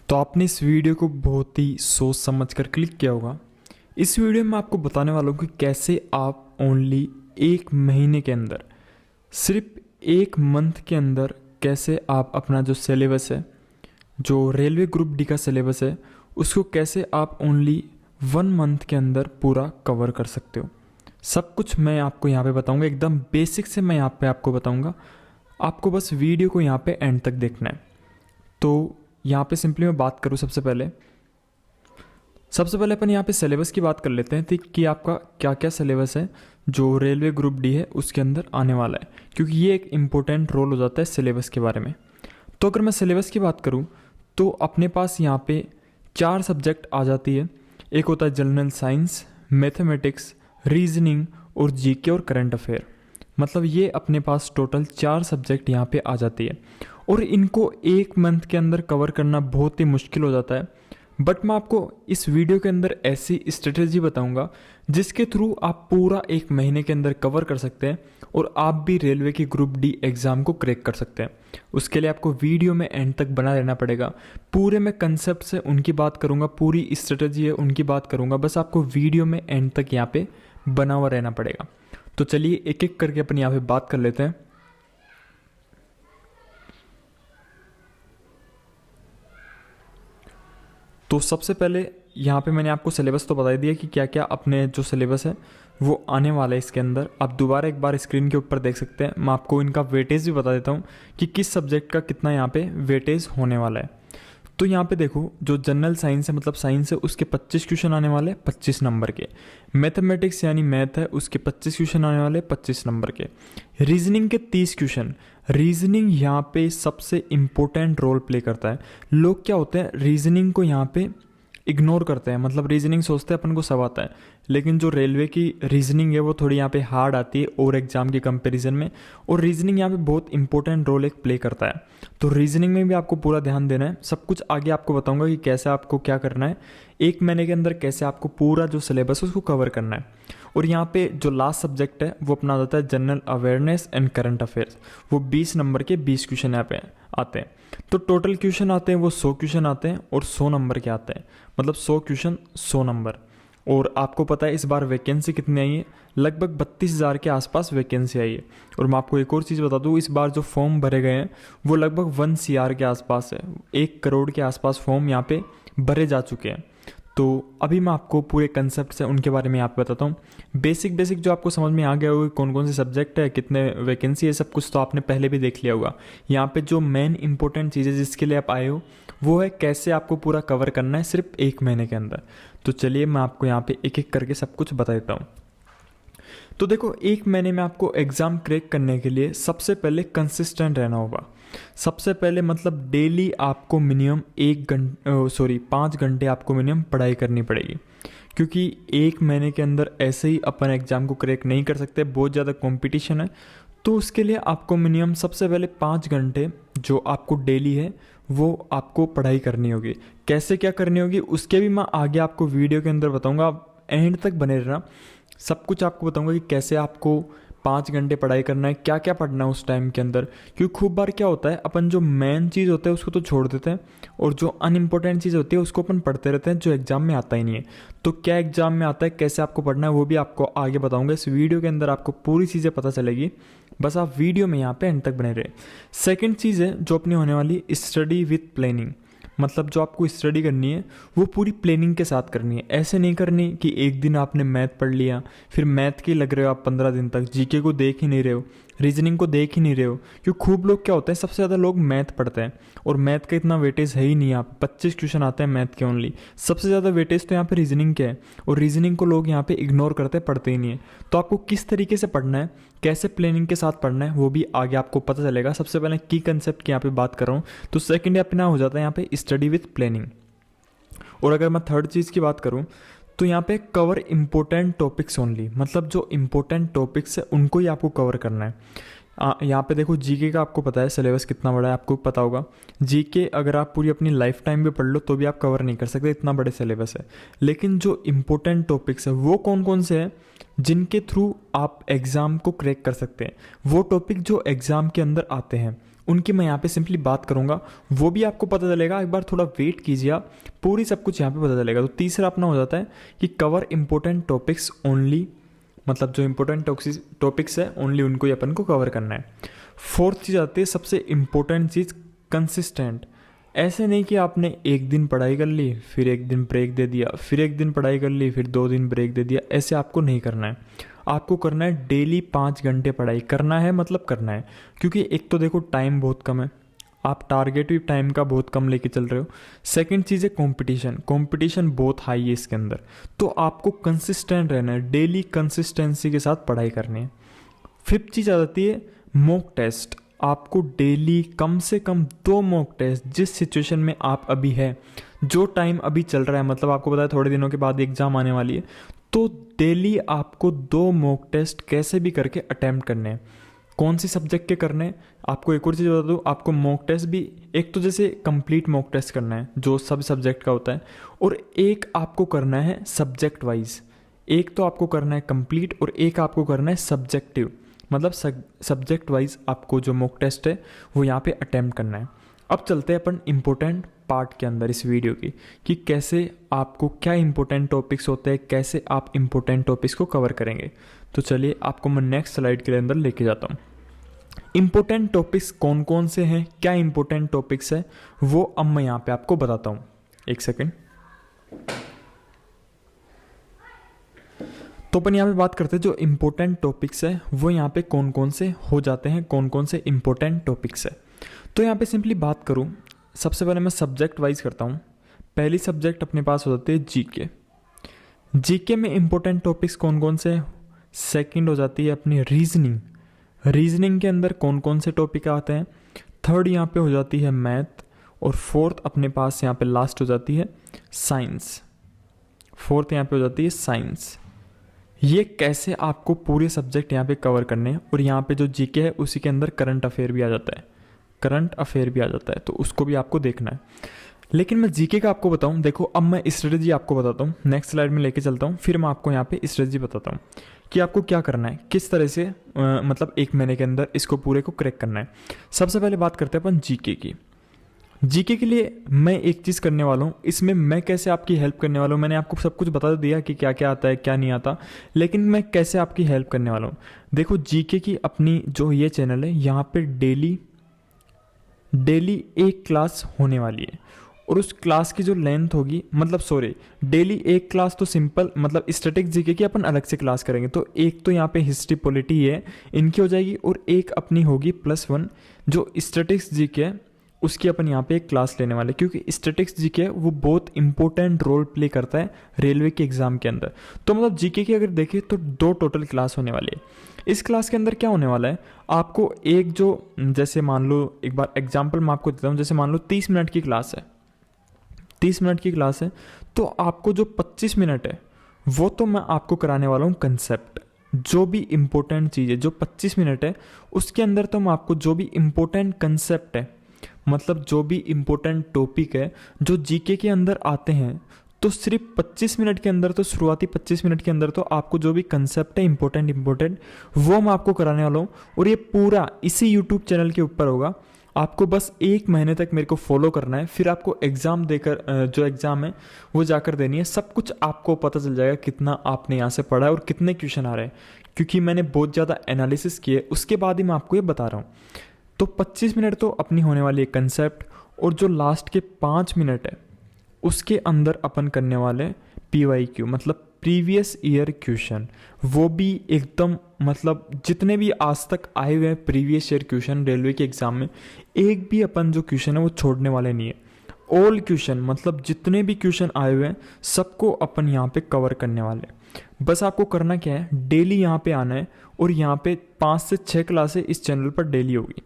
तो आपने इस वीडियो को बहुत ही सोच समझ कर क्लिक किया होगा। इस वीडियो में आपको बताने वाला हूँ कि कैसे आप ओनली 1 महीने के अंदर, सिर्फ 1 मंथ के अंदर कैसे आप अपना जो सिलेबस है, जो रेलवे ग्रुप डी का सिलेबस है, उसको कैसे आप ओनली 1 मंथ के अंदर पूरा कवर कर सकते हो। सब कुछ मैं आपको यहाँ पे बताऊँगा, एकदम बेसिक से मैं यहाँ पे आपको बताऊँगा। आपको बस वीडियो को यहाँ पे एंड तक देखना है। तो यहाँ पे सिंपली मैं बात करूँ सबसे पहले अपन यहाँ पे सिलेबस की बात कर लेते हैं कि आपका क्या क्या सिलेबस है जो रेलवे ग्रुप डी है उसके अंदर आने वाला है, क्योंकि ये एक इम्पोर्टेंट रोल हो जाता है सिलेबस के बारे में। तो अगर मैं सिलेबस की बात करूँ तो अपने पास यहाँ पे 4 सब्जेक्ट आ जाती है। एक होता है जनरल साइंस, मैथमेटिक्स, रीजनिंग और जीके और करंट अफेयर। मतलब ये अपने पास टोटल 4 सब्जेक्ट यहाँ पे आ जाती है और इनको 1 मंथ के अंदर कवर करना बहुत ही मुश्किल हो जाता है। बट मैं आपको इस वीडियो के अंदर ऐसी स्ट्रेटेजी बताऊंगा जिसके थ्रू आप पूरा 1 महीने के अंदर कवर कर सकते हैं और आप भी रेलवे की ग्रुप डी एग्ज़ाम को क्रैक कर सकते हैं। उसके लिए आपको वीडियो में एंड तक बना रहना पड़ेगा। पूरे मैं कंसेप्ट से उनकी बात करूंगा, पूरी स्ट्रेटेजी है उनकी बात करूंगा, बस आपको वीडियो में एंड तक यहाँ पे बना हुआ रहना पड़ेगा। तो चलिए एक एक करके अपन यहाँ पे बात कर लेते हैं। तो सबसे पहले यहाँ पे मैंने आपको सिलेबस तो बता दिया कि क्या क्या अपने जो सिलेबस है वो आने वाला है इसके अंदर। आप दोबारा एक बार स्क्रीन के ऊपर देख सकते हैं। मैं आपको इनका वेटेज भी बता देता हूँ कि किस सब्जेक्ट का कितना यहाँ पे वेटेज होने वाला है। तो यहाँ पे देखो, जो जनरल साइंस है मतलब साइंस है, उसके 25 क्वेश्चन आने वाले 25 नंबर के। मैथमेटिक्स यानी मैथ है, उसके 25 क्वेश्चन आने वाले 25 नंबर के। रीजनिंग के 30 क्वेश्चन। रीजनिंग यहाँ पे सबसे इम्पोर्टेंट रोल प्ले करता है। लोग क्या होते हैं, रीजनिंग को यहाँ पे इग्नोर करते हैं। मतलब रीजनिंग सोचते हैं अपन को सब आता है, लेकिन जो रेलवे की रीजनिंग है वो थोड़ी यहाँ पे हार्ड आती है और एग्जाम के कंपैरिजन में। और रीजनिंग यहाँ पे बहुत इंपॉर्टेंट रोल एक प्ले करता है। तो रीजनिंग में भी आपको पूरा ध्यान देना है। सब कुछ आगे आपको बताऊंगा कि कैसे आपको क्या करना है 1 महीने के अंदर, कैसे आपको पूरा जो सिलेबस है उसको कवर करना है। और यहाँ पे जो लास्ट सब्जेक्ट है वो अपना जाता है general awareness and current affairs. वो 20 नंबर के 20 क्वेश्चन यहाँ पे आते हैं। तो टोटल क्वेश्चन आते हैं वो 100 क्वेश्चन आते हैं और 100 नंबर के आते हैं। मतलब 100 क्वेश्चन 100 नंबर। और आपको पता है इस बार वैकेंसी कितनी आई है, लगभग 32,000 के आसपास वैकेंसी आई है। और मैं आपको एक और चीज़ बता दूँ, इस बार जो फॉर्म भरे गए हैं वो लगभग 1 CR के आसपास है। 1 करोड़ के आसपास फॉर्म यहाँ पे भरे जा चुके हैं। तो अभी मैं आपको पूरे कंसेप्ट से उनके बारे में यहाँ पे बताता हूँ। बेसिक जो आपको समझ में आ गया होगा, कौन कौन से सब्जेक्ट है, कितने वैकेंसी है, सब कुछ तो आपने पहले भी देख लिया होगा। यहाँ पे जो मेन इंपॉर्टेंट चीज़ है जिसके लिए आप आए हो वो है कैसे आपको पूरा कवर करना है सिर्फ 1 महीने के अंदर। तो चलिए मैं आपको यहाँ पे एक एक करके सब कुछ बता देता हूँ। तो देखो, 1 महीने में आपको एग्ज़ाम क्रैक करने के लिए सबसे पहले कंसिस्टेंट रहना होगा। सबसे पहले मतलब डेली आपको मिनिमम 5 घंटे आपको मिनिमम पढ़ाई करनी पड़ेगी, क्योंकि 1 महीने के अंदर ऐसे ही अपन एग्ज़ाम को क्रैक नहीं कर सकते, बहुत ज़्यादा कंपटीशन है। तो उसके लिए आपको मिनिमम सबसे पहले 5 घंटे जो आपको डेली है वो आपको पढ़ाई करनी होगी। कैसे क्या करनी होगी उसके भी मैं आगे आपको वीडियो के अंदर बताऊँगा, आप एंड तक बने रहना। सब कुछ आपको बताऊंगा कि कैसे आपको 5 घंटे पढ़ाई करना है, क्या क्या पढ़ना है उस टाइम के अंदर। क्योंकि खूब बार क्या होता है, अपन जो मेन चीज़ होता है उसको तो छोड़ देते हैं और जो अनइम्पोर्टेंट चीज़ होती है उसको अपन पढ़ते रहते हैं, जो एग्जाम में आता ही नहीं है। तो क्या एग्जाम में आता है, कैसे आपको पढ़ना है, वो भी आपको आगे बताऊंगा। इस वीडियो के अंदर आपको पूरी चीज़ें पता चलेगी, बस आप वीडियो में यहाँ पे एंड तक बने रहे। सेकेंड चीज़ है जो अपनी होने वाली, स्टडी विथ प्लानिंग। मतलब जो आपको स्टडी करनी है वो पूरी प्लानिंग के साथ करनी है। ऐसे नहीं करनी कि एक दिन आपने मैथ पढ़ लिया, फिर मैथ के लग रहे हो आप 15 दिन तक, जीके को देख ही नहीं रहे हो, रीजनिंग को देख ही नहीं रहे हो। क्योंकि खूब लोग क्या होता है, सबसे ज़्यादा लोग मैथ पढ़ते हैं और मैथ का इतना वेटेज है ही नहीं। यहाँ पे 25 क्वेश्चन आते हैं मैथ के ओनली। सबसे ज़्यादा वेटेज तो यहाँ पे रीजनिंग के है और रीजनिंग को लोग यहाँ पे इग्नोर करते हैं, पढ़ते ही नहीं है। तो आपको किस तरीके से पढ़ना है, कैसे प्लानिंग के साथ पढ़ना है, वो भी आगे आपको पता चलेगा। सबसे पहले की कंसेप्ट की यहाँ पे बात कर रहा हूँ। तो सेकेंड अपना हो जाता है यहाँ पे स्टडी विथ प्लानिंग। और अगर मैं थर्ड चीज़ की बात करूँ तो यहाँ पे कवर इंपॉर्टेंट टॉपिक्स ओनली। मतलब जो इंपॉर्टेंट टॉपिक्स है उनको ही आपको कवर करना है। यहाँ पे देखो, जीके का आपको पता है सिलेबस कितना बड़ा है, आपको पता होगा। जीके अगर आप पूरी अपनी लाइफ टाइम भी पढ़ लो तो भी आप कवर नहीं कर सकते, इतना बड़े सिलेबस है। लेकिन जो इंपॉर्टेंट टॉपिक्स है वो कौन कौन से हैं जिनके थ्रू आप एग्ज़ाम को क्रैक कर सकते हैं, वो टॉपिक जो एग्ज़ाम के अंदर आते हैं उनकी मैं यहाँ पे सिंपली बात करूँगा, वो भी आपको पता चलेगा। एक बार थोड़ा वेट कीजिए आप, पूरी सब कुछ यहाँ पे पता चलेगा। तो तीसरा अपना हो जाता है कि कवर इम्पोर्टेंट टॉपिक्स ओनली, मतलब जो इम्पोर्टेंट टॉपिक्स है ओनली उनको ही अपन को कवर करना है। फोर्थ चीज़ आती है सबसे इम्पोर्टेंट चीज़, कंसिस्टेंट। ऐसे नहीं कि आपने एक दिन पढ़ाई कर ली फिर एक दिन ब्रेक दे दिया, फिर एक दिन पढ़ाई कर ली फिर 2 दिन ब्रेक दे दिया, ऐसे आपको नहीं करना है। आपको करना है डेली 5 घंटे पढ़ाई करना है, मतलब करना है। क्योंकि एक तो देखो टाइम बहुत कम है, आप टारगेट भी टाइम का बहुत कम लेके चल रहे हो। सेकंड चीज़ है कंपटीशन बहुत हाई है इसके अंदर, तो आपको कंसिस्टेंट रहना है, डेली कंसिस्टेंसी के साथ पढ़ाई करनी है। फिफ्थ चीज़ आ जाती है मॉक टेस्ट। आपको डेली कम से कम 2 मॉक टेस्ट, जिस सिचुएशन में आप अभी है, जो टाइम अभी चल रहा है, मतलब आपको पता है थोड़े दिनों के बाद एग्ज़ाम आने वाली है, तो डेली आपको 2 मॉक टेस्ट कैसे भी करके अटैम्प्ट करने हैं। कौन सी सब्जेक्ट के करने हैं, आपको एक और चीज़ बता दूँ, आपको मॉक टेस्ट भी एक तो जैसे कंप्लीट मॉक टेस्ट करना है जो सब सब्जेक्ट का होता है, और एक आपको करना है सब्जेक्ट वाइज। एक तो आपको करना है कंप्लीट और एक आपको करना है सब्जेक्टिव, मतलब सब्जेक्ट वाइज आपको जो मॉक टेस्ट है वो यहाँ पे अटैम्प्ट करना है। अब चलते हैं अपन इम्पोर्टेंट पार्ट के अंदर इस वीडियो की, कि कैसे आपको क्या इंपॉर्टेंट टॉपिक्स होते हैं, कैसे आप इंपॉर्टेंट टॉपिक्स को कवर करेंगे। तो चलिए आपको मैं नेक्स्ट स्लाइड के अंदर लेके जाता हूँ। इंपॉर्टेंट टॉपिक्स कौन कौन से हैं, क्या इंपॉर्टेंट टॉपिक्स है, वो अब मैं यहाँ पे आपको बताता हूँ। एक सेकेंड। तो अपन यहाँ पे बात करते हैं जो इम्पोर्टेंट टॉपिक्स है वो यहाँ पे कौन कौन से हो जाते हैं, कौन कौन से इम्पोर्टेंट टॉपिक्स है। तो यहाँ पे सिंपली बात करूँ, सबसे पहले मैं सब्जेक्ट वाइज करता हूँ। पहली सब्जेक्ट अपने पास हो जाती है जीके। जीके में इम्पोर्टेंट टॉपिक्स कौन कौन से हैं। सेकंड हो जाती है अपनी रीजनिंग के अंदर कौन कौन से टॉपिक आते हैं। थर्ड यहाँ पे हो जाती है मैथ, और फोर्थ अपने पास यहाँ पे लास्ट हो जाती है साइंस। ये कैसे आपको पूरे सब्जेक्ट यहाँ पे कवर करने हैं, और यहाँ पे जो जीके है उसी के अंदर करंट अफेयर भी आ जाता है, तो उसको भी आपको देखना है। लेकिन मैं जीके का आपको बताऊँ, देखो अब मैं स्ट्रेटजी आपको बताता हूँ, नेक्स्ट स्लाइड में लेके चलता हूँ, फिर मैं आपको यहाँ पे स्ट्रेटजी बताता हूँ कि आपको क्या करना है, किस तरह से मतलब 1 महीने के अंदर इसको पूरे को क्रैक करना है। सबसे पहले बात करते हैं अपन जीके की। जीके के लिए मैं एक चीज़ करने वाला हूँ, इसमें मैं कैसे आपकी हेल्प करने वाला हूँ। मैंने आपको सब कुछ बता दिया कि क्या क्या आता है क्या नहीं आता, लेकिन मैं कैसे आपकी हेल्प करने वाला हूँ। देखो जीके की अपनी जो ये चैनल है, यहाँ पे डेली एक क्लास होने वाली है, और उस क्लास की जो लेंथ होगी, मतलब डेली एक क्लास तो सिंपल, मतलब स्टैटिक जीके की अपन अलग से क्लास करेंगे। तो एक तो यहाँ पे हिस्ट्री पॉलिटी है इनकी हो जाएगी, और एक अपनी होगी +1 जो स्टैटिक्स जीके है, उसकी अपन यहाँ पे एक क्लास लेने वाले, क्योंकि स्टैटिक्स जीके वो बहुत इंपॉर्टेंट रोल प्ले करता है रेलवे के एग्जाम के अंदर। तो मतलब जीके की अगर देखें तो 2 टोटल क्लास होने वाली है। इस क्लास के अंदर क्या होने वाला है, आपको एक जो, जैसे मान लो, एक बार एग्जाम्पल मैं आपको देता हूँ, जैसे मान लो 30 मिनट की क्लास है, तो आपको जो 25 मिनट है वो तो मैं आपको कराने वाला हूँ कंसेप्ट। जो भी इम्पोर्टेंट चीज़ है जो 25 मिनट है उसके अंदर तो मैं आपको जो भी इम्पोर्टेंट कंसेप्ट है, मतलब जो भी इम्पोर्टेंट टॉपिक है जो जीके के अंदर आते हैं, तो सिर्फ 25 मिनट के अंदर, तो शुरुआती 25 मिनट के अंदर तो आपको जो भी कंसेप्ट है इम्पोर्टेंट वो मैं आपको कराने वाला हूँ। और ये पूरा इसी यूट्यूब चैनल के ऊपर होगा। आपको बस 1 महीने तक मेरे को फॉलो करना है, फिर आपको एग्ज़ाम देकर जो एग्ज़ाम है वो जाकर देनी है। सब कुछ आपको पता चल जाएगा कितना आपने यहाँ से पढ़ा है और कितने क्वेश्चन आ रहे हैं, क्योंकि मैंने बहुत ज़्यादा एनालिसिस किए, उसके बाद ही मैं आपको ये बता रहा हूँ। तो 25 मिनट तो अपनी होने वाली है कंसेप्ट, और जो लास्ट के 5 मिनट है उसके अंदर अपन करने वाले PYQ, मतलब प्रीवियस ईयर क्वेश्चन। वो भी एकदम, मतलब जितने भी आज तक आए हुए हैं प्रीवियस ईयर क्वेश्चन रेलवे के एग्जाम में, एक भी अपन जो क्वेश्चन है वो छोड़ने वाले नहीं है। ऑल क्वेश्चन, मतलब जितने भी क्वेश्चन आए हुए हैं सबको अपन यहाँ पे कवर करने वाले हैं। बस आपको करना क्या है, डेली यहाँ पे आना है, और यहाँ पे 5 से 6 क्लासें इस चैनल पर डेली होगी,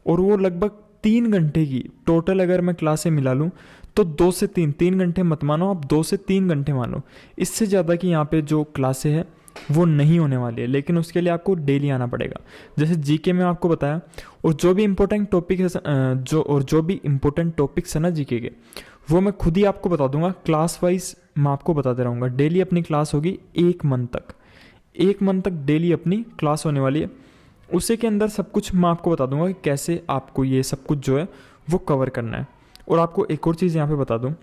और वो लगभग 3 घंटे की टोटल अगर मैं क्लासें मिला लूँ तो 2 से 3 घंटे मत मानो आप, 2 से 3 घंटे मानो। इससे ज़्यादा की यहाँ पे जो क्लासें हैं वो नहीं होने वाली है, लेकिन उसके लिए आपको डेली आना पड़ेगा। जैसे जीके में आपको बताया, और जो भी इम्पोर्टेंट टॉपिक है जो भी इम्पोर्टेंट टॉपिक्स है ना जीके के, वो मैं खुद ही आपको बता दूंगा, क्लास वाइज मैं आपको बताते रहूँगा। डेली अपनी क्लास होगी 1 मंथ तक डेली अपनी क्लास होने वाली है। उसी के अंदर सब कुछ मैं आपको बता दूंगा कि कैसे आपको ये सब कुछ जो है वो कवर करना है। और आपको एक और चीज़ यहाँ पे बता दूँ,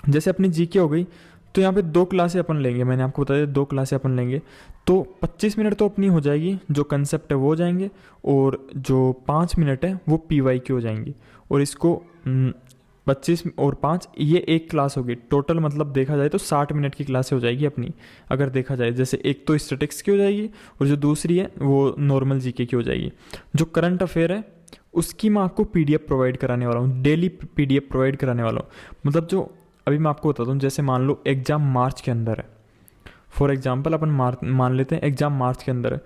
जैसे अपनी जीके हो गई, तो यहाँ पे 2 क्लासें अपन लेंगे, मैंने आपको बता दिया 2 क्लासें अपन लेंगे, तो 25 मिनट तो अपनी हो जाएगी, जो कंसेप्ट है वो हो जाएंगे, और जो 5 मिनट है वो PYQ हो जाएंगी। और इसको 25 और 5 ये एक क्लास होगी टोटल, मतलब देखा जाए तो 60 मिनट की क्लास हो जाएगी अपनी, अगर देखा जाए। जैसे एक तो स्टैटिक्स की हो जाएगी और जो दूसरी है वो नॉर्मल जीके की हो जाएगी। जो करंट अफेयर है उसकी मैं आपको PDF प्रोवाइड कराने वाला हूँ, डेली PDF प्रोवाइड कराने वाला हूँ। मतलब जो अभी मैं आपको बताता हूँ, जैसे मान लो एग्ज़ाम मार्च के अंदर है, फॉर एग्जांपल अपन मान लेते हैं एग्ज़ाम मार्च के अंदर है,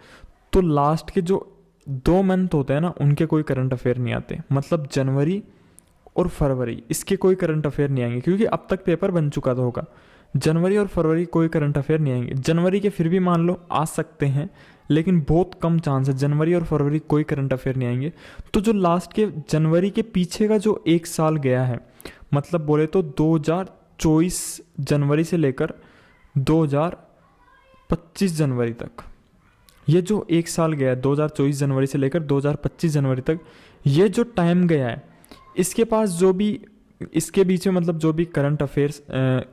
तो लास्ट के जो 2 मंथ होते हैं ना उनके कोई करंट अफेयर नहीं आते, मतलब जनवरी और फरवरी इसके कोई करंट अफेयर नहीं आएंगे, क्योंकि अब तक पेपर बन चुका तो होगा। जनवरी और फरवरी कोई करंट अफेयर नहीं आएंगे। जनवरी के फिर भी मान लो आ सकते हैं, लेकिन बहुत कम चांस है। जनवरी और फरवरी कोई करंट अफेयर नहीं आएंगे। तो जो लास्ट के जनवरी के पीछे का जो 1 साल गया है, मतलब बोले तो 2024 जनवरी से लेकर 2025 जनवरी तक, ये जो 1 साल गया है 2024 जनवरी से लेकर 2025 जनवरी तक, ये जो टाइम गया है, इसके पास जो भी इसके बीच में मतलब जो भी करंट अफेयर्स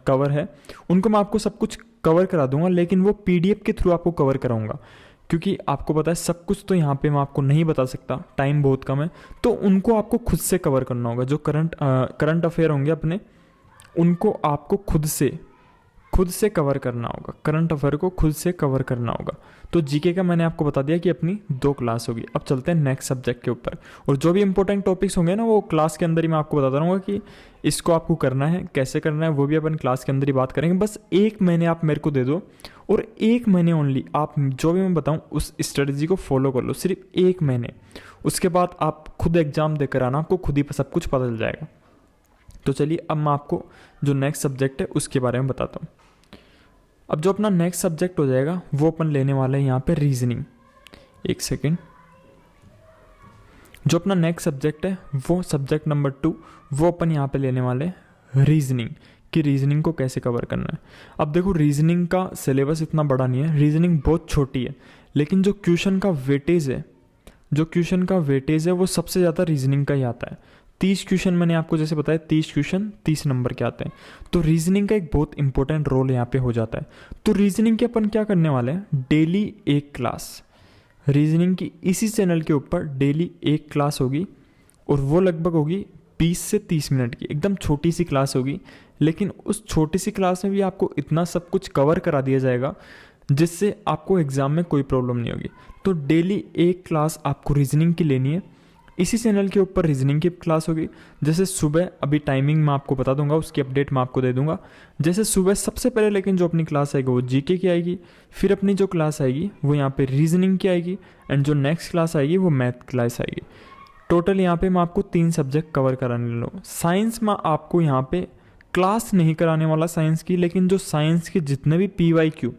कवर है उनको मैं आपको सब कुछ कवर करा दूंगा, लेकिन वो PDF के थ्रू आपको कवर कराऊंगा, क्योंकि आपको पता है सब कुछ तो यहाँ पे मैं आपको नहीं बता सकता, टाइम बहुत कम है। तो उनको आपको खुद से कवर करना होगा। जो करंट अफेयर होंगे अपने, उनको आपको खुद से कवर करना होगा, करंट अफेयर को खुद से कवर करना होगा। तो जीके का मैंने आपको बता दिया कि अपनी 2 क्लास होगी। अब चलते हैं नेक्स्ट सब्जेक्ट के ऊपर, और जो भी इंपॉर्टेंट टॉपिक्स होंगे ना वो क्लास के अंदर ही मैं आपको बताता रहूँगा कि इसको आपको करना है, कैसे करना है, वो भी अपन क्लास के अंदर ही बात करेंगे। बस 1 महीने आप मेरे को दे दो, और 1 महीने ओनली आप जो भी मैं बताऊँ उस स्ट्रेटजी को फॉलो कर लो, सिर्फ 1 महीने। उसके बाद आप खुद एग्जाम देकर आना, आपको खुद ही सब कुछ पता चल जाएगा। तो चलिए अब मैं आपको जो नेक्स्ट सब्जेक्ट है उसके बारे में बताता हूँ। अब जो अपना नेक्स्ट सब्जेक्ट हो जाएगा वो अपन लेने वाले हैं यहाँ पे रीजनिंग। एक सेकेंड, जो अपना नेक्स्ट सब्जेक्ट है वो सब्जेक्ट नंबर 2, वो अपन यहाँ पे लेने वाले हैं रीजनिंग, कि रीजनिंग को कैसे कवर करना है। अब देखो रीजनिंग का सिलेबस इतना बड़ा नहीं है, रीजनिंग बहुत छोटी है, लेकिन जो क्वेश्चन का वेटेज है वो सबसे ज़्यादा रीजनिंग का ही आता है। 30 क्वेश्चन मैंने आपको जैसे बताया, 30 क्वेश्चन 30 नंबर के आते हैं। तो रीजनिंग का एक बहुत इंपॉर्टेंट रोल यहाँ पे हो जाता है। तो रीजनिंग के अपन क्या करने वाले हैं, डेली 1 क्लास रीजनिंग की इसी चैनल के ऊपर डेली 1 क्लास होगी, और वो लगभग होगी 20 से 30 मिनट की, एकदम छोटी सी क्लास होगी। लेकिन उस छोटी सी क्लास में भी आपको इतना सब कुछ कवर करा दिया जाएगा जिससे आपको एग्ज़ाम में कोई प्रॉब्लम नहीं होगी। तो डेली 1 क्लास आपको रीजनिंग की लेनी है, इसी चैनल के ऊपर रीजनिंग की क्लास होगी। जैसे सुबह, अभी टाइमिंग मैं आपको बता दूंगा, उसकी अपडेट मैं आपको दे दूंगा। जैसे सुबह सबसे पहले लेकिन जो अपनी क्लास आएगी वो जीके की आएगी, फिर अपनी जो क्लास आएगी वो यहाँ पे रीजनिंग की आएगी, एंड जो नेक्स्ट क्लास आएगी वो मैथ क्लास आएगी। टोटल यहाँ पे मैं आपको 3 सब्जेक्ट कवर कराने लूँ। साइंस में आपको यहाँ पे क्लास नहीं कराने वाला साइंस की, लेकिन जो साइंस के जितने भी PYQ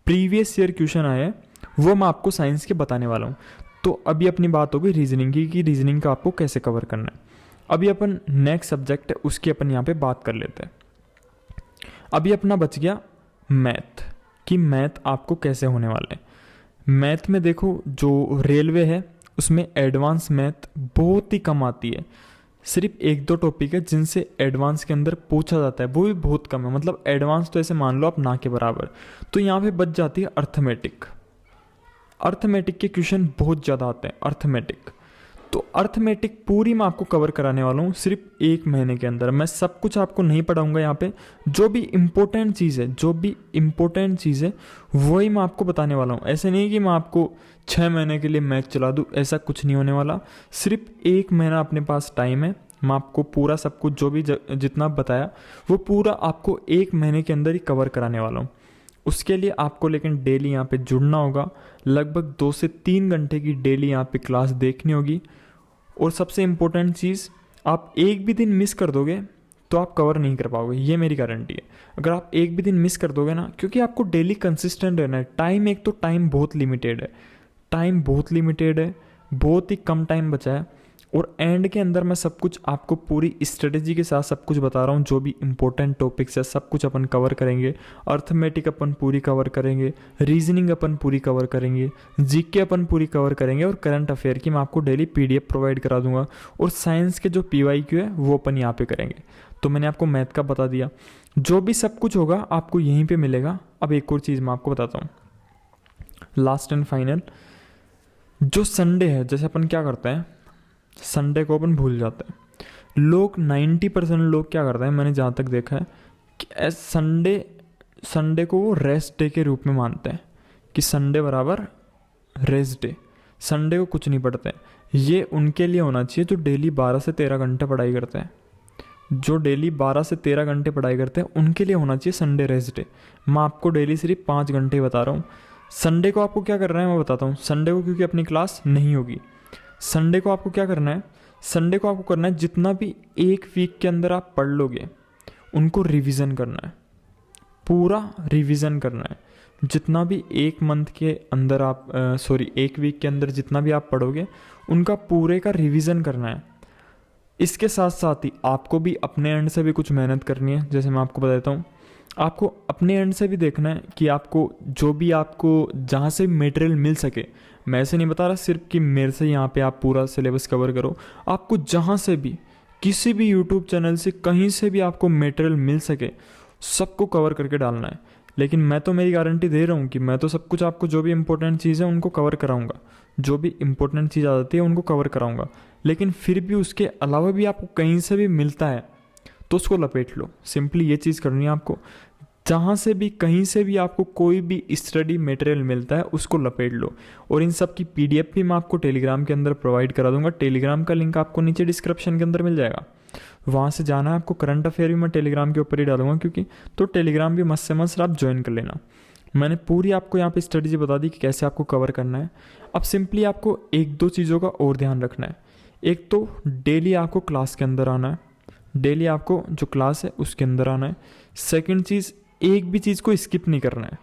प्रीवियस ईयर क्वेश्चन आए हैं वो मैं आपको साइंस के बताने वाला हूँ। तो अभी अपनी बात होगी रीजनिंग की, कि रीजनिंग का आपको कैसे कवर करना है। अभी अपन नेक्स्ट सब्जेक्ट है उसकी अपन यहाँ पे बात कर लेते हैं। अभी अपना बच गया मैथ, कि मैथ आपको कैसे होने वाले हैं। मैथ में देखो जो रेलवे है उसमें एडवांस मैथ बहुत ही कम आती है, सिर्फ 1-2 टॉपिक है जिनसे एडवांस के अंदर पूछा जाता है, वो भी बहुत कम है। मतलब एडवांस तो ऐसे मान लो आप ना के बराबर। तो यहाँ पे बच जाती है अर्थमेटिक के क्वेश्चन बहुत ज़्यादा आते हैं अर्थमेटिक। तो अर्थमेटिक पूरी मैं आपको कवर कराने वाला हूँ सिर्फ 1 महीने के अंदर। मैं सब कुछ आपको नहीं पढ़ाऊँगा यहाँ पे, जो भी इम्पोर्टेंट चीज़ है वही मैं आपको बताने वाला हूँ। ऐसे नहीं कि मैं आपको 6 महीने के लिए मैथ चला दूँ, ऐसा कुछ नहीं होने वाला। सिर्फ 1 महीना अपने पास टाइम है, मैं आपको पूरा सब कुछ जो भी जितना बताया वो पूरा आपको 1 महीने के अंदर ही कवर कराने वाला हूँ। उसके लिए आपको लेकिन डेली यहाँ पे जुड़ना होगा, लगभग 2 से 3 घंटे की डेली यहाँ पे क्लास देखनी होगी। और सबसे इम्पोर्टेंट चीज़, आप एक भी दिन मिस कर दोगे तो आप कवर नहीं कर पाओगे, ये मेरी गारंटी है। अगर आप एक भी दिन मिस कर दोगे ना, क्योंकि आपको डेली कंसिस्टेंट रहना है। एक तो टाइम बहुत लिमिटेड है, बहुत ही कम टाइम बचा है। और एंड के अंदर मैं सब कुछ आपको पूरी स्ट्रेटेजी के साथ सब कुछ बता रहा हूँ। जो भी इंपॉर्टेंट टॉपिक्स है सब कुछ अपन कवर करेंगे। अर्थमेटिक अपन पूरी कवर करेंगे, रीजनिंग अपन पूरी कवर करेंगे, जीके अपन पूरी कवर करेंगे, और करंट अफेयर की मैं आपको डेली PDF प्रोवाइड करा दूंगा। और साइंस के जो PYQ है वो अपन यहाँ पे करेंगे। तो मैंने आपको मैथ का बता दिया, जो भी सब कुछ होगा आपको यहीं पे मिलेगा। अब एक और चीज़ मैं आपको बताता हूँ, लास्ट एंड फाइनल। जो संडे है, जैसे अपन क्या करते हैं, संडे को अपन भूल जाते हैं। लोग 90% लोग क्या करते हैं, मैंने जहाँ तक देखा है कि संडे को वो रेस्ट डे के रूप में मानते हैं कि संडे बराबर रेस्ट डे, संडे को कुछ नहीं पढ़ते हैं। ये उनके लिए होना चाहिए जो डेली 12 से 13 घंटे पढ़ाई करते हैं। जो डेली 12 से 13 घंटे पढ़ाई करते हैं उनके लिए होना चाहिए संडे रेस्ट डे। मैं आपको डेली सिर्फ 5 घंटे बता रहा हूँ। संडे को आपको क्या करना है मैं बताता हूँ। संडे को क्योंकि अपनी क्लास नहीं होगी, संडे को आपको क्या करना है, संडे को आपको करना है जितना भी एक वीक के अंदर आप पढ़ लोगे उनको रिवीजन करना है, पूरा रिवीजन करना है। जितना भी एक मंथ के अंदर आप एक वीक के अंदर जितना भी आप पढ़ोगे उनका पूरे का रिवीजन करना है। इसके साथ साथ ही आपको भी अपने एंड से भी कुछ मेहनत करनी है। जैसे मैं आपको बता देता हूँ, आपको अपने एंड से भी देखना है कि आपको जो भी आपको जहाँ से मटेरियल मिल सके, मैं ऐसे नहीं बता रहा सिर्फ कि मेरे से यहाँ पे आप पूरा सिलेबस कवर करो। आपको जहाँ से भी, किसी भी यूट्यूब चैनल से, कहीं से भी आपको मटेरियल मिल सके सबको कवर करके डालना है। लेकिन मैं तो मेरी गारंटी दे रहा हूँ कि मैं तो सब कुछ आपको जो भी इंपॉर्टेंट चीज़ है उनको कवर कराऊंगा, जो भी इंपॉर्टेंट चीज़ आ जाती है उनको कवर कराऊंगा। लेकिन फिर भी उसके अलावा भी आपको कहीं से भी मिलता है तो उसको लपेट लो। सिंपली ये चीज़ करनी है आपको, जहाँ से भी कहीं से भी आपको कोई भी स्टडी मटेरियल मिलता है उसको लपेट लो। और इन सब की PDF भी मैं आपको टेलीग्राम के अंदर प्रोवाइड करा दूंगा। टेलीग्राम का लिंक आपको नीचे डिस्क्रिप्शन के अंदर मिल जाएगा, वहाँ से जाना है आपको। करंट अफेयर भी मैं टेलीग्राम के ऊपर ही डालूंगा क्योंकि, तो टेलीग्राम भी मस्त से मस्त आप ज्वाइन कर लेना। मैंने पूरी आपको यहाँ पे स्ट्रेटजी बता दी कि कैसे आपको कवर करना है। अब सिंपली आपको 1-2 चीज़ों का और ध्यान रखना है। एक तो डेली आपको क्लास के अंदर आना है, डेली आपको जो क्लास है उसके अंदर आना है। सेकंड चीज़, एक भी चीज़ को स्किप नहीं करना है।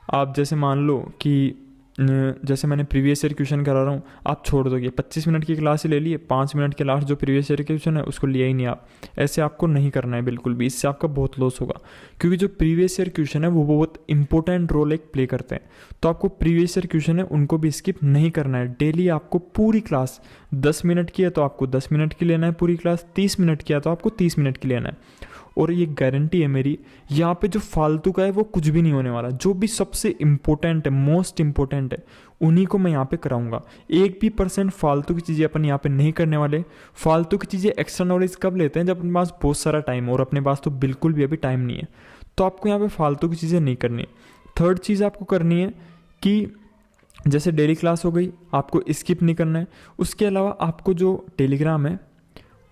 आप जैसे मान लो कि जैसे मैंने प्रीवियस ईयर क्वेश्चन करा रहा हूँ, आप छोड़ दोगे, 25 मिनट की क्लास ही ले लिए, 5 मिनट के लास्ट जो प्रीवियस ईयर क्वेश्चन है उसको लिया ही नहीं आप। ऐसे आपको नहीं करना है बिल्कुल भी, इससे आपका बहुत लॉस होगा। क्योंकि जो प्रीवियस ईयर क्वेश्चन है वो बहुत इंपॉर्टेंट रोल एक प्ले करते हैं। तो आपको प्रीवियस ईयर क्वेश्चन है उनको भी स्किप नहीं करना है। डेली आपको पूरी क्लास 10 मिनट की है तो आपको 10 मिनट की लेना है पूरी क्लास, 30 मिनट की है तो आपको 30 मिनट की लेना है। और ये गारंटी है मेरी, यहाँ पे जो फालतू का है वो कुछ भी नहीं होने वाला। जो भी सबसे इम्पोर्टेंट है, मोस्ट इम्पोर्टेंट है, उन्हीं को मैं यहाँ पे कराऊंगा। 1% फालतू की चीज़ें अपन यहाँ पे नहीं करने वाले। फालतू की चीज़ें एक्स्ट्रा नॉलेज कब लेते हैं, जब अपने पास बहुत सारा टाइम, और अपने पास तो बिल्कुल भी अभी टाइम नहीं है। तो आपको यहाँ पे फालतू की चीज़ें नहीं करनी है। थर्ड चीज़ आपको करनी है कि जैसे डेली क्लास हो गई, आपको स्किप नहीं करना है। उसके अलावा आपको जो टेलीग्राम है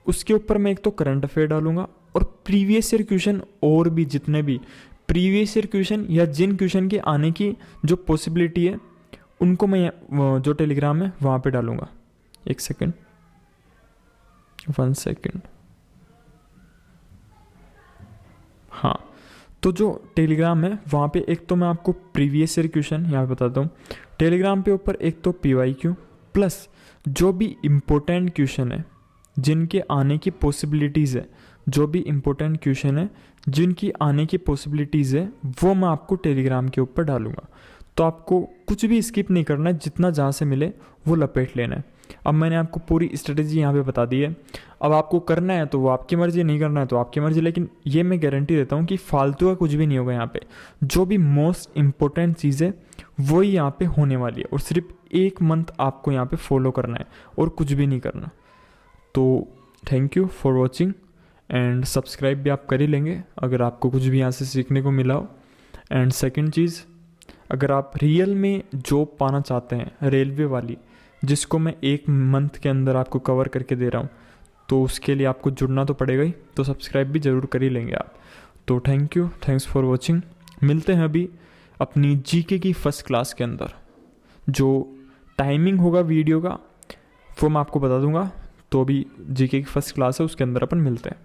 उसके ऊपर मैं एक तो करंट अफेयर डालूंगा, और प्रीवियस ईयर क्वेश्चन, और भी जितने भी प्रीवियस ईयर क्वेश्चन या जिन क्वेश्चन के आने की जो पॉसिबिलिटी है उनको मैं जो टेलीग्राम है वहाँ पे डालूंगा। 1 सेकेंड, 1 सेकेंड, हाँ। तो जो टेलीग्राम है वहाँ पे एक तो मैं आपको प्रीवियस ईयर क्वेश्चन यहाँ पे बताता हूँ। टेलीग्राम पे ऊपर एक तो PYQ प्लस जो भी इम्पोर्टेंट क्वेश्चन है जिनके आने की पॉसिबिलिटीज़ है, जो भी इम्पोर्टेंट क्वेश्चन है जिनकी आने की पॉसिबिलिटीज़ है वो मैं आपको टेलीग्राम के ऊपर डालूंगा। तो आपको कुछ भी स्किप नहीं करना है, जितना जहाँ से मिले वो लपेट लेना है। अब मैंने आपको पूरी स्ट्रेटेजी यहाँ पे बता दी है। अब आपको करना है तो वो आपकी मर्ज़ी, नहीं करना है तो आपकी मर्ज़ी। लेकिन ये मैं गारंटी देता हूँ कि फालतू का कुछ भी नहीं होगा यहाँ पे। जो भी मोस्ट इम्पोर्टेंट चीज़ है वही यहाँ पे होने वाली है, और सिर्फ 1 मंथ आपको यहाँ पे फॉलो करना है और कुछ भी नहीं करना। तो thank you for watching, and subscribe भी आप कर ही लेंगे अगर आपको कुछ भी यहाँ से सीखने को मिला हो। एंड सेकंड चीज़, अगर आप रियल में जॉब पाना चाहते हैं रेलवे वाली, जिसको मैं 1 मंथ के अंदर आपको कवर करके दे रहा हूँ, तो उसके लिए आपको जुड़ना तो पड़ेगा ही। तो सब्सक्राइब भी ज़रूर कर ही लेंगे आप। तो thank you, thanks for watching. मिलते हैं अभी अपनी GK की फर्स्ट क्लास के अंदर। जो टाइमिंग होगा वीडियो का वो मैं आपको बता दूंगा। तो अभी GK की फर्स्ट क्लास है, उसके अंदर अपन मिलते हैं।